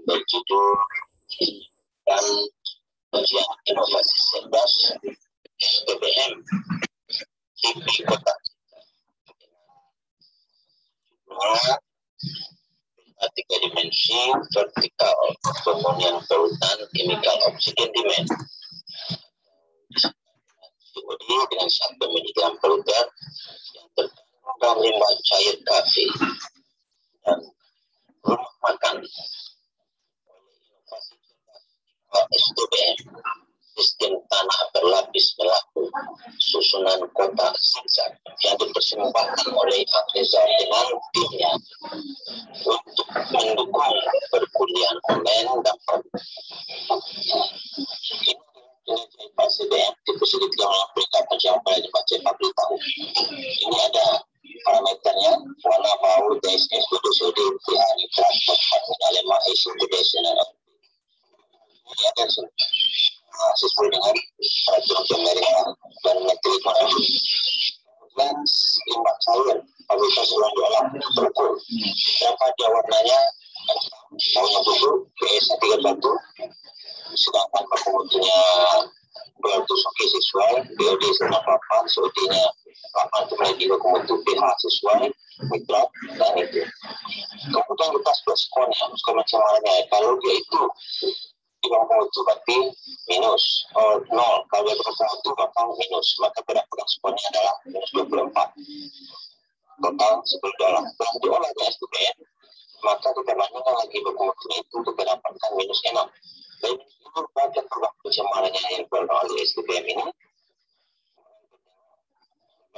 berjudul dan ujian inovasi cerdas SDBM IP Kota tiga dimensi vertikal pemenuhan polutan chemical oxygen demand COD dengan 1 miligram per liter yang terkandung dalam limbah cair kafe dan rumah makan oleh inovasi SDBM sistem tanah berlapis berlaku susunan kota zigzag yang dipersembahkan oleh Afrizal dengan timnya untuk mendukung perkuliahan online dapat SDBM tipe segitiga melakukan pencapaian dibaca publik tahu. Ini ada parameternya warna bau DSS BDSOD PA nitrat fosfat minalema isobudesenal. Ini ada sesuai dengan peraturan pemerintah dan menteri ekonomi. Dan limbah cair kualitas ruang alam terukur. Berapa dia warnanya? Baunya busuk, pH 3,1. Sedangkan baku mutunya 200 oke sesuai, BOD 98, COD-nya 8 kemudian baku mutu pH sesuai, nitrat dan itu. Kemudian kita sebuah skornya, skor pencemarannya. Kalau dia itu di baku mutu berarti minus 0, kalau dia baku mutu maka minus, maka berat skornya adalah minus 24. Total 10 dolar. Setelah diolah di SDBM, maka kita bandingkan lagi baku mutunya itu kita dapatkan minus 6. Dan itu bagian perubahan pencemarannya yang dilakukan oleh SDBM ini.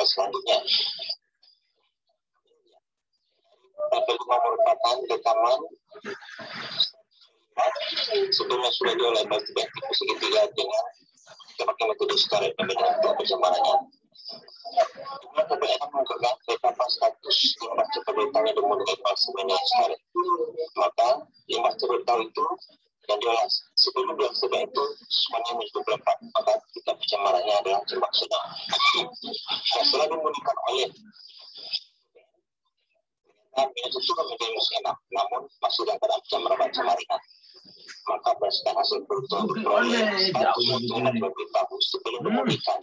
Selanjutnya, tabel 5 merupakan rekaman sebelumnya sudah diolah SDBM tipe segitiga dengan kita pakai metode SCARET pembedaan pencemarannya. Kemudian TBM menggunakan rekaman status limbah cepat bertanya dengan menggunakan sebenarnya SCARET. Maka limbah cepat tahu itu dan diolah sebelum dia sedang itu semuanya minus 24, maka kita pencemarannya adalah jembak sedang. Nah, setelah dimudahkan oleh minus itu kan menjadi minus 6, namun masih dalam keadaan pencemaran. Maka berdasarkan hasil peroleh status yang diberitahu sebelum dimudahkan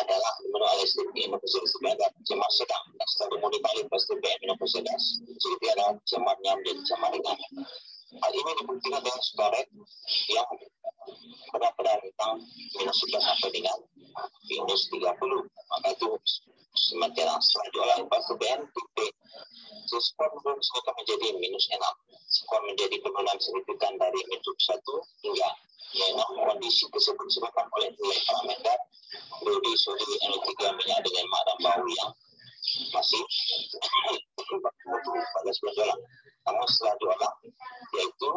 adalah menurut SDBM sebagai jembak sedang. Dan setelah dimudahkan oleh SDBM jadi dia adalah jembaknya menjadi jembak ringan. Hal ini dibuktikan dengan SCARET yang benar-benar tentang minus 11 sampai dengan minus 30. Maka itu semakin setelah diolah SDBM tipe skor sudah menjadi minus 6. Skor menjadi penurunan signifikan dari minus 1 hingga memang kondisi tersebut disebabkan oleh nilai parameter BOD sodi NO3 minyak dengan lemak dan bau yang masih pada $11. Namun setelah diolah, yaitu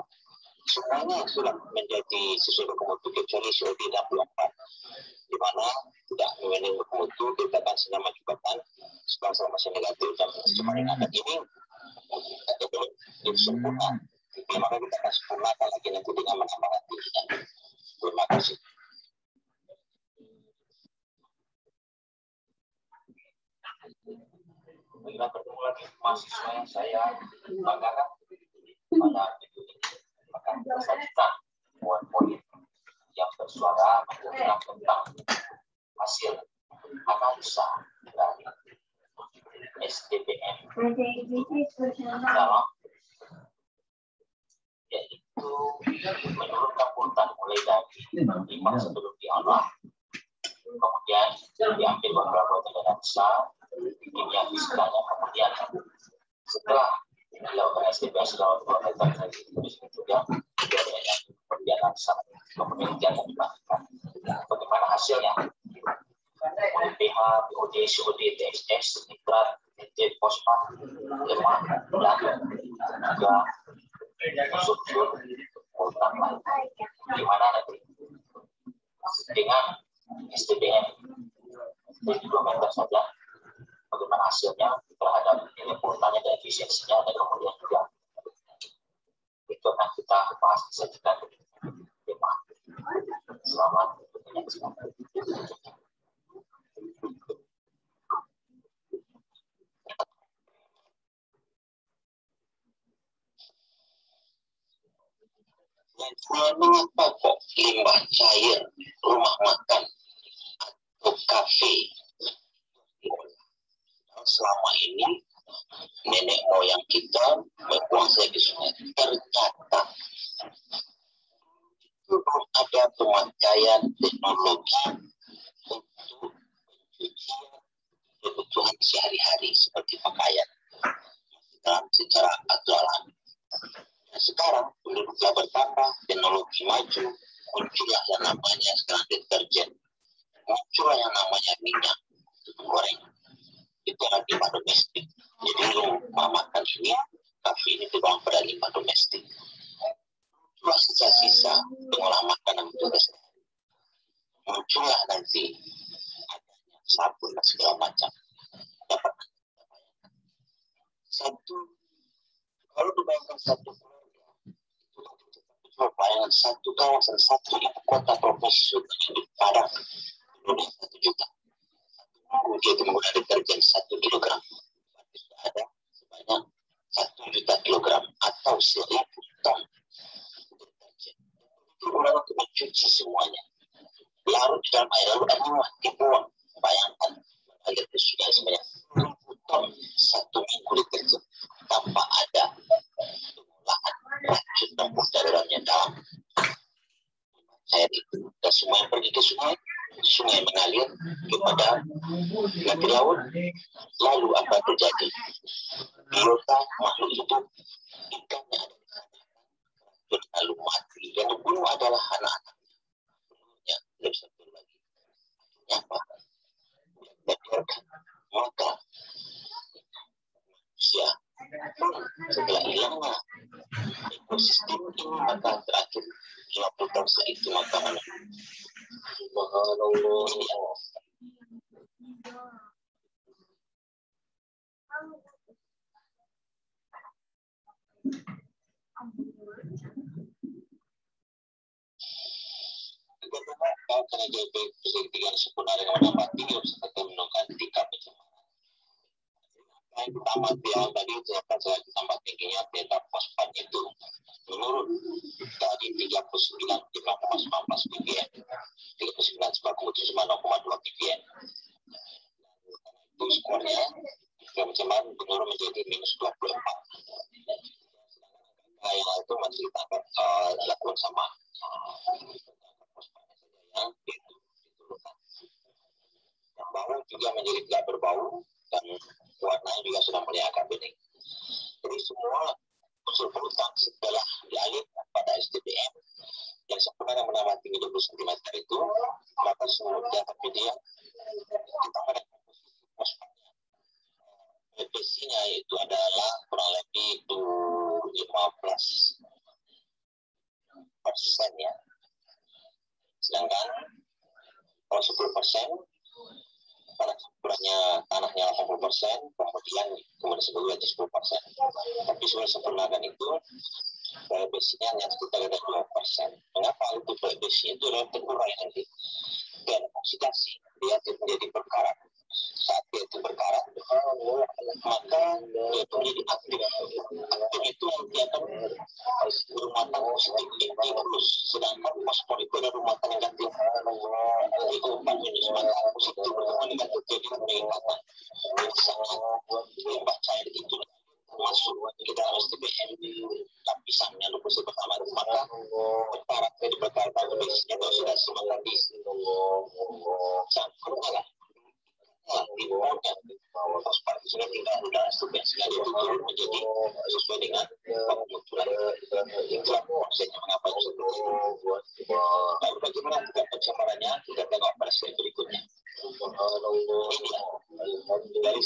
semuanya sudah menjadi sesuai baku mutu kecuali COD 64, di mana tidak memiliki baku mutu kita akan sedang mencobakan sebangsa masih negatif dan pencemaran akan ini belum sempurna. Maka kita akan sempurnakan lagi nanti dengan menambah nantinya. Terima kasih. Kita bertemu lagi mahasiswa yang saya banggakan pada video ini. Maka kita sajikan poin-poin yang bersuara tentang hasil analisa dari SDBM dalam yaitu menurunkan polutan mulai dari limbah sebelum diolah, kemudian diambil beberapa tindakan besar kimia fisikanya, kemudian setelah dilakukan SDBM selama 2 meter dari juga kemudian langsung kemudian jangan dilakukan. Bagaimana hasilnya? pH, BOD, COD, DSS, nitrat, NT, fosfat, lemak, dan juga sulfur, polutan lain. Gimana nanti dengan SDBM di 2 meter saja? Bagaimana hasilnya terhadap nilai polutannya dan efisiensinya, dan kemudian juga itu akan kita bahas saja tema. Selamat menyaksikan. Yang kedua, mengapa kok limbah cair rumah makan atau kafe diolah? Selama ini nenek moyang kita menguasai di sungai, ternyata belum ada pemakaian teknologi untuk pencucian kebutuhan sehari-hari seperti pakaian dalam secara aturan. Nah, sekarang penduduknya bertambah, teknologi maju, muncullah yang namanya sekarang deterjen, muncullah yang namanya minyak goreng. Itu adalah limbah domestik. Jadi rumah makan ini, kafe ini dibangun pada limbah domestik. Muncullah sisa-sisa pengolah makanan itu sehari. Muncullah nanti adanya sabun dan segala macam. Dapat satu, kalau dibayangkan satu keluarga, itu bayangan satu kawasan, satu ibu kota provinsi di Padang, Indonesia 1 juta. Dia itu menggunakan deterjen 1 kilogram. Berarti sudah ada sebanyak 1 juta kilogram atau 1000 ton deterjen. Itu orang untuk mencuci semuanya. Larut di dalam air, lalu ada dibuang. Bayangkan, air itu sudah sebanyak 1000 ton 1 minggu deterjen. Tanpa ada pengolahan racun dan pudar dalamnya dalam air itu. Dan semua yang pergi ke sungai, sungai mengalir kepada nanti laut. Lalu apa terjadi? Biota makhluk hidup ikannya ada di sana, lalu mati. Yang dibunuh adalah anak-anaknya. Belum satu lagi. Apa? Kita biarkan. Maka manusia setelah hilangnya ekosistem ini, maka terakhir 50 tahun setelah itu maka subhanallah. Kalau kena JP ketinggian sempurna dengan menambah tinggi serta menurunkan tingkat pencemaran. Yang pertama dia tadi siapa saya tambah tingginya beta fosfat itu menurun dari 39,19 ppm 39,7 0,2 ppm. Itu skornya pencemaran menurun menjadi minus 24. Nah, yang itu masih dapat dilakukan sama yang diturunkan. Yang bau juga menjadi tidak berbau dan warnanya juga sudah mulai agak bening. Jadi semua unsur polutan setelah dialirkan pada SDPM yang sebenarnya menambah tinggi 20 cm itu, maka semuanya kemudian ditambah dengan komposisi fosfatnya. PPC-nya itu adalah kurang lebih itu 15% ya. Sedangkan kalau 10% pada campurannya tanahnya 80%, kemudian sebelumnya 10%. Tapi sudah sempurnakan itu PPC-nya hanya sekitar ada 2%. Mengapa itu PPC itu adalah terkurai nanti dan oksidasi dia menjadi berkarat. Saat dia itu berkarat, maka dia itu menjadi aktif. Aktif itu dia akan berumatan positif terus. Sedangkan fosfor itu adalah rumatan negatif. Itu menyebabkan positif berumatan negatif jadi peningkatan. Jadi sangat limbah cair itu masuk ke dalam SDPM lapisannya lupus pertama, maka berkarat dari berkarat basinya kalau sudah semakin campurnya lah. Dimulai fosfor sudah tinggal di dalam SDPM sehingga dia turun menjadi sesuai dengan pengumuman. Itulah prosesnya mengapa seperti itu. Lalu bagaimana tingkat pencemarannya? Kita tengok pada slide berikutnya. Ini ya, dari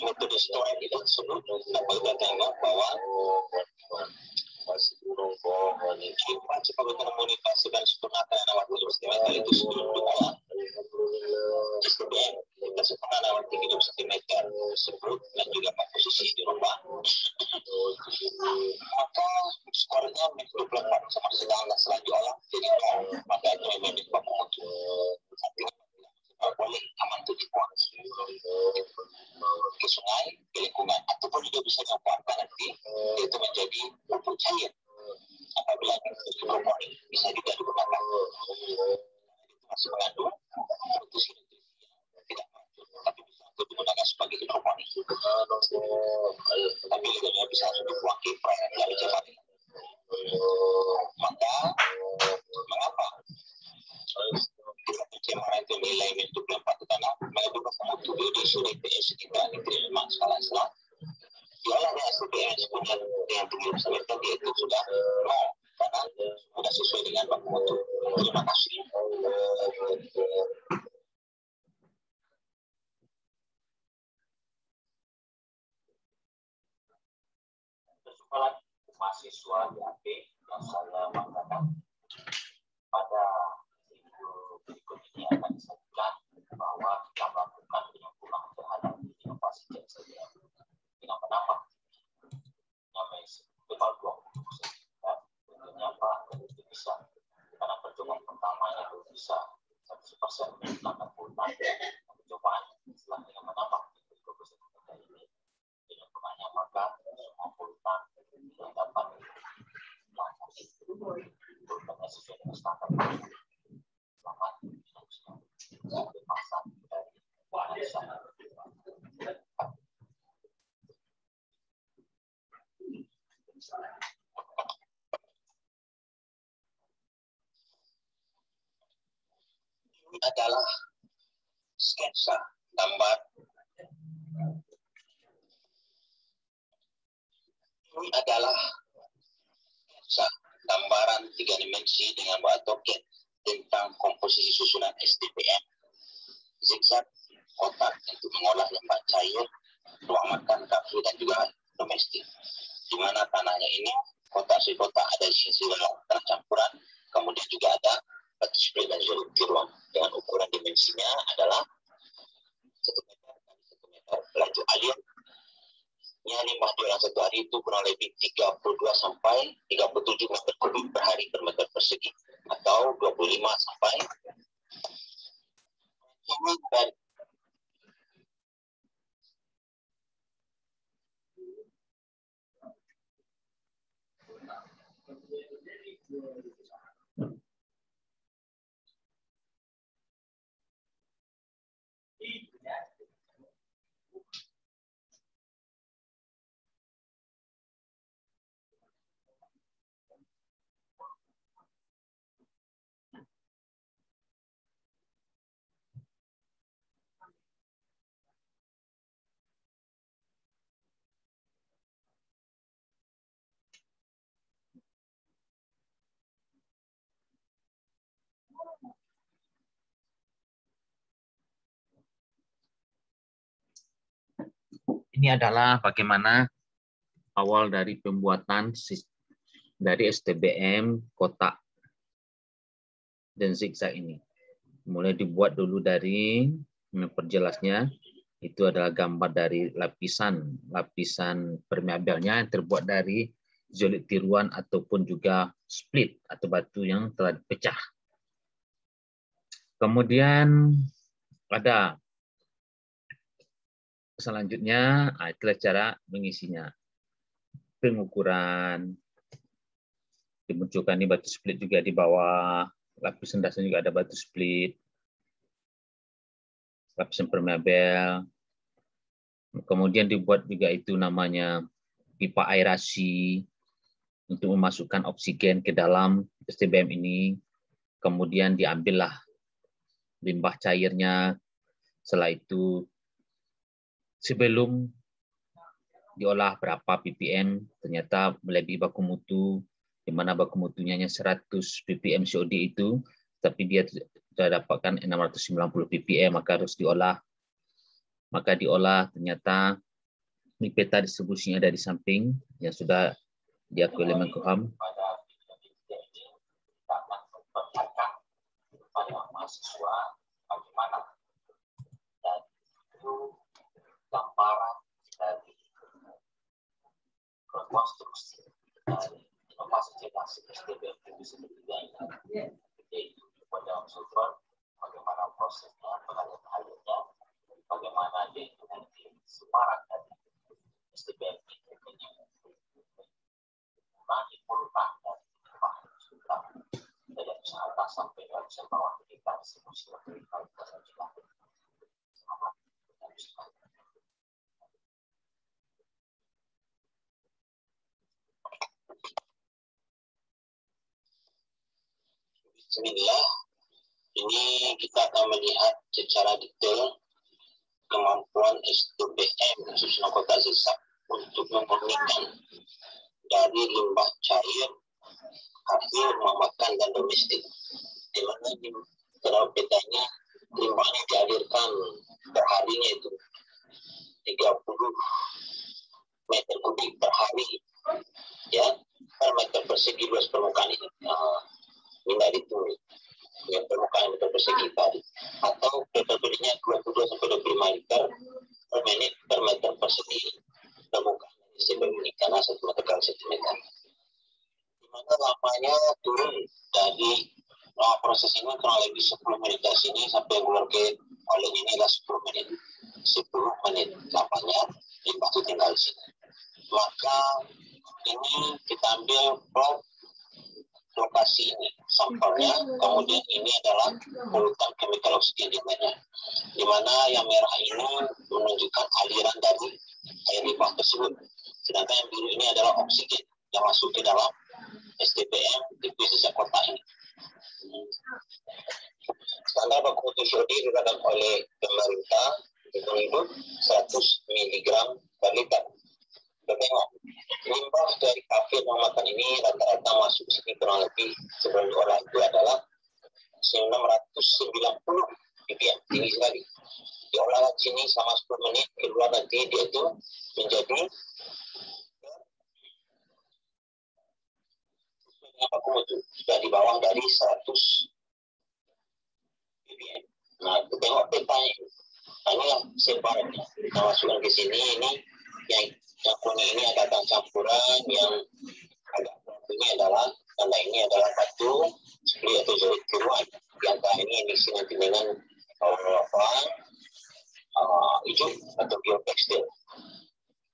metode storage itu tersebut dapat kita tengok bahwa cepat komunikasi dan sempurnakan lewat cm itu sebelum diolah SDPM kita sempurna lewat tinggi 2 cm tersebut dan juga posisi di rumah, maka skornya menjadi 24 sama sedang dan setelah diolah jadi 0, maka itu memang menyebabkan mutu boleh aman untuk dibuang ke sungai, ke lingkungan, ataupun juga bisa dimanfaatkan nanti itu menjadi pupuk cair apabila hidroponik bisa juga digunakan. Itu masih mengandung nutrisi tidak manjur, tapi bisa untuk digunakan sebagai hidroponik. Tapi juga bisa dibuang ke perairan dari Jakarta. Maka mengapa pencemaran itu nilai untuk lempat ke tanah mengandung mutu biodiesel EPS 3 nitrit skala selat diolah dengan STBM kemudian dengan tinggi usaha tadi itu sudah nol karena sudah sesuai dengan baku mutu. Terima kasih. Persoalan mahasiswa di AP yang saya banggakan pada minggu berikut ini akan disampaikan bahwa kita melakukan penyempurnaan terhadap inovasi SDM dengan menambah total 20%. Tentunya Pak itu bisa karena percobaan pertamanya itu bisa 100% melakukan puluhan percobaan setelah dengan menambah 20% ini penyempurnaannya maka semua puluhan yang dapat puluhannya sesuai dengan standar selamat dari pasar dari bahan sana. Ini adalah sketsa gambar. Ini adalah sketsa gambaran 3 dimensi dengan buat token tentang komposisi susunan SDPM. Zigzag kotak untuk mengolah limbah cair, ruang makan, kafe dan juga domestik. Di mana tanahnya ini kotak ada di sisi tanah campuran, kemudian juga ada batu split dan zolit tiruan dengan ukuran dimensinya adalah 1 meter kali 1 meter. Laju alirnya limbah dalam satu hari itu kurang lebih 32 sampai 37 meter kubik per hari per meter persegi atau 25 sampai dan ini adalah bagaimana awal dari pembuatan dari STBM kotak dan zigzag ini. Mulai dibuat dulu dari memperjelasnya itu adalah gambar dari lapisan permeabelnya yang terbuat dari zolit tiruan ataupun juga split atau batu yang telah dipecah. Kemudian ada selanjutnya, itulah cara mengisinya. Pengukuran, dimunculkan di batu split juga di bawah, lapisan dasarnya juga ada batu split, lapisan permeabel. Kemudian dibuat juga itu namanya pipa aerasi untuk memasukkan oksigen ke dalam STBM ini. Kemudian diambillah limbah cairnya. Setelah itu sebelum diolah berapa ppm, ternyata melebihi baku mutu, di mana baku mutunya hanya 100 ppm COD itu, tapi dia sudah dapatkan 690 ppm, maka harus diolah. Maka diolah, ternyata ini peta distribusinya dari samping, yang sudah diakui oleh Menkumham. Mahasiswa bagaimana dan itu gambaran dari rekonstruksi dari inovasi generasi SDBM Divisi 3 ini, yaitu dalam sulfur, bagaimana prosesnya, pengadaan airnya, bagaimana dia itu nanti separat dari SDBM ini mengurangi polutan dan sampai langsung bawah kita distribusi vertikal juga. Bismillah, ini kita akan melihat secara detail kemampuan SDBM khususnya Kota Sisak untuk memurnikan dari limbah cair hasil rumah makan dan domestik, di mana dalam petanya limbahnya dialirkan per harinya itu 30 meter kubik per hari, ya, per meter persegi luas permukaan ini. Minta ditulis ya, permukaan meter persegi tadi, atau PPB-nya 22 sampai 25 liter per menit per meter persegi permukaan SDBM ini karena 1 meter kali sentimeter. Di mana lamanya turun dari proses ini kurang lebih 10 menit dari sini sampai keluar ke oleh ini adalah 10 menit. 10 menit lamanya limbah itu tinggal di sini. Maka ini kita ambil plot lokasi ini sampelnya, kemudian ini adalah polutan chemical oksigen di mana yang merah ini menunjukkan aliran dari air limbah tersebut, sedangkan yang biru ini adalah oksigen yang masuk ke dalam SDBM di Sisak kota ini. Standar baku mutu COD diberikan oleh pemerintah untuk 100 mg per liter. Tengok, limbah dari kafe rumah makan ini rata-rata masuk sini kurang lebih sebelum diolah itu adalah 690 ppm, tinggi sekali. Diolah sini selama 10 menit, keluar nanti dia itu menjadi baku mutu sudah di bawah dari 100 ppm. Nah, kita tengok petanya ini. Nah, inilah separatnya. Kita masukkan ke sini, ini yang kuning ini ada campuran, yang agak ini adalah tanda ini adalah batu split atau jerit tiruan. Di antara ini emisi nanti dengan hijau atau biotekstil.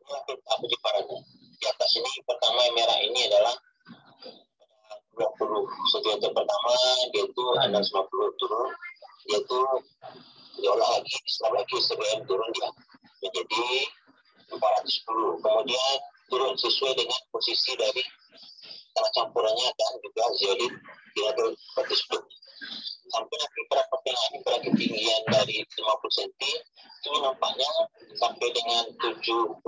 Ini peta penyebarannya. Di atas ini pertama yang merah ini adalah 20 cm pertama, dia itu ada 90 turun, dia itu diolah lagi, setelah lagi SDBM turun dia menjadi 410, kemudian turun sesuai dengan posisi dari tanah campurannya dan juga zeolit di level tersebut. Sampai nanti pada pertengahan pada ketinggian dari 50 cm itu nampaknya sampai dengan 70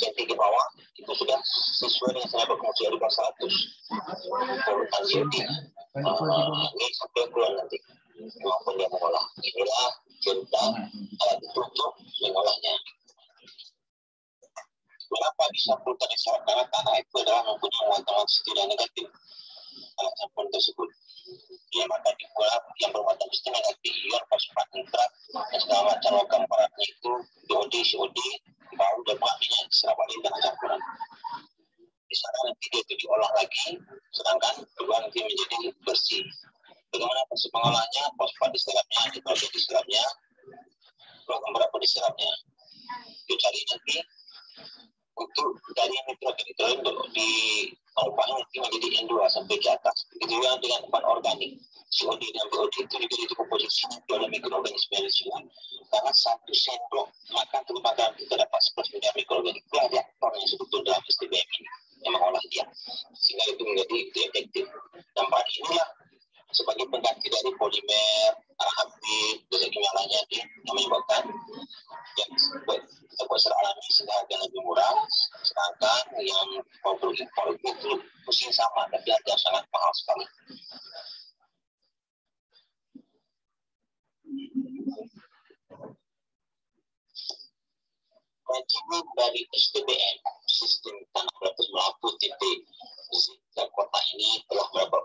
cm ke bawah itu sudah sesuai dengan standar baku mutu di bawah 100 polutan COD. Ini sampai keluar nanti maupun dia mengolah. Inilah cerita alat itu untuk mengolahnya. Mengapa bisa polutan disyarat? Karena tanah itu adalah mempunyai muatan positif dan negatif alat campuran tersebut. Ya, maka diolah yang bermuatan positif negatif ion, fosfat, nitrat, dan segala macam logam beratnya itu DOD, COD, bau dan minyak diserap balik dengan campuran. Di sana nanti dia itu diolah lagi, sedangkan kedua nanti menjadi bersih. Bagaimana proses pengolahnya? Fosfat diserapnya, nitrogen diserapnya, logam berat pun diserapnya. Itu cari nanti untuk dari nitrogen itu di pengubahnya nanti menjadi N2 sampai ke atas. Begitu juga dengan bahan organik. COD dan BOD itu juga itu komposisinya oleh mikroorganisme yang disebut. Karena 1 sendok makan terdapat terdapat 11 miliar mikroorganisme. Itu ada reaktornya sebetulnya dalam SDBM ini yang mengolah dia. Sehingga itu menjadi efektif. Dan bahan inilah sebagai pengganti dari polimer, habib, dan kimia lainnya yang menyebabkan yang kita buat secara alami sehingga harga lebih murah, sedangkan yang produk impor itu mesti sama tapi harga sangat mahal sekali. Manajemen dari SDBM sistem tanah beratus melaput titik Sisak kota ini telah mendapat